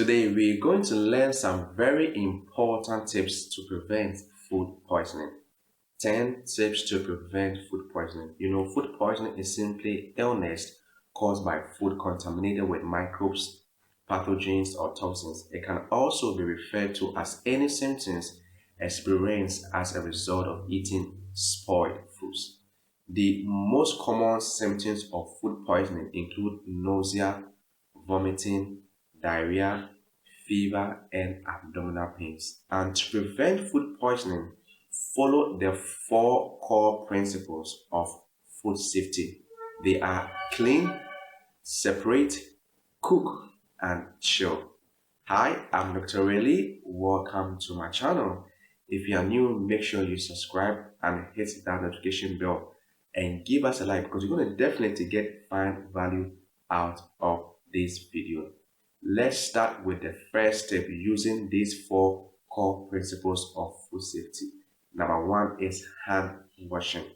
Today we're going to learn some very important tips to prevent food poisoning. 10 tips to prevent food poisoning. Food poisoning is simply illness caused by food contaminated with microbes, pathogens, or toxins. It can also be referred to as any symptoms experienced as a result of eating spoiled foods. The most common symptoms of food poisoning include nausea, vomiting, diarrhea, fever, and abdominal pains. And to prevent food poisoning, follow the four core principles of food safety. They are clean, separate, cook, and chill. Hi, I'm Dr.Raylee. Welcome to my channel. If you are new, make sure you subscribe and hit that notification bell and give us a like because you're going to definitely find value out of this video. Let's start with the first step using these four core principles of food safety. Number one is hand washing.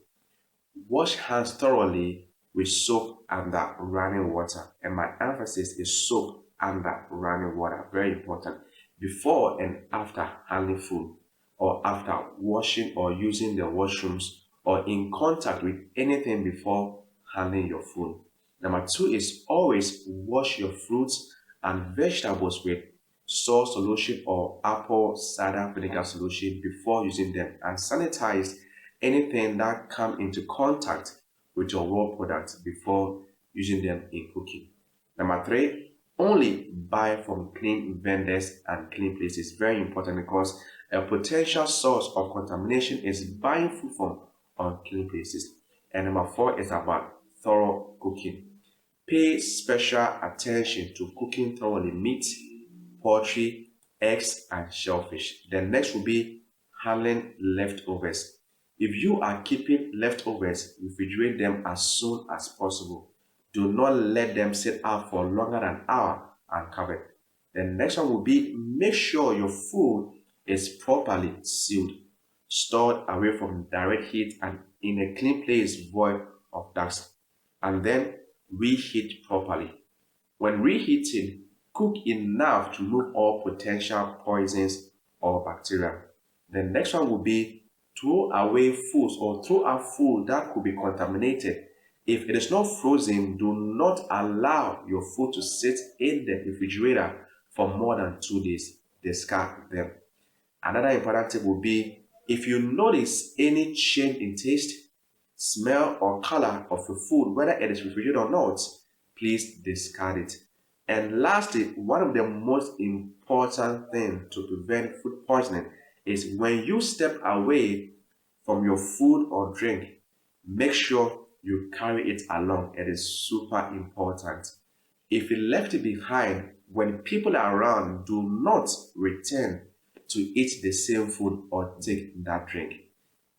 Wash hands thoroughly with soap under running water, and my emphasis is soap under running water, very important, before and after handling food, or after washing or using the washrooms, or in contact with anything before handling your food. Number two is always wash your fruits and vegetables with salt solution or apple cider vinegar solution before using them, and sanitize anything that come into contact with your raw products before using them in cooking. Number three, only buy from clean vendors and clean places. Very important because a potential source of contamination is buying food from unclean places. And number four is about thorough cooking. Pay special attention to cooking thoroughly meat, poultry, eggs, and shellfish. The next will be handling leftovers. If you are keeping leftovers, refrigerate them as soon as possible. Do not let them sit out for longer than an hour uncovered. The next one will be make sure your food is properly sealed, stored away from direct heat and in a clean place void of dust, and then reheat properly. When reheating, cook enough to remove all potential poisons or bacteria. The next one will be throw away foods or throw out food that could be contaminated. If it is not frozen, do not allow your food to sit in the refrigerator for more than 2 days. Discard them. Another important tip will be if you notice any change in taste, smell, or color of your food, whether it is refrigerated or not, please discard it. And lastly, one of the most important things to prevent food poisoning is when you step away from your food or drink, make sure you carry it along. It is super important. If you left it behind, when people are around, do not return to eat the same food or take that drink.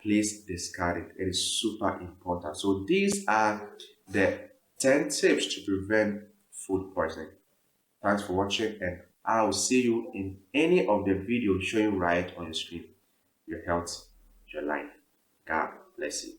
Please discard it. It is super important. So these are the 10 tips to prevent food poisoning. Thanks for watching, and I will see you in any of the videos showing right on your screen. Your health, your life. God bless you.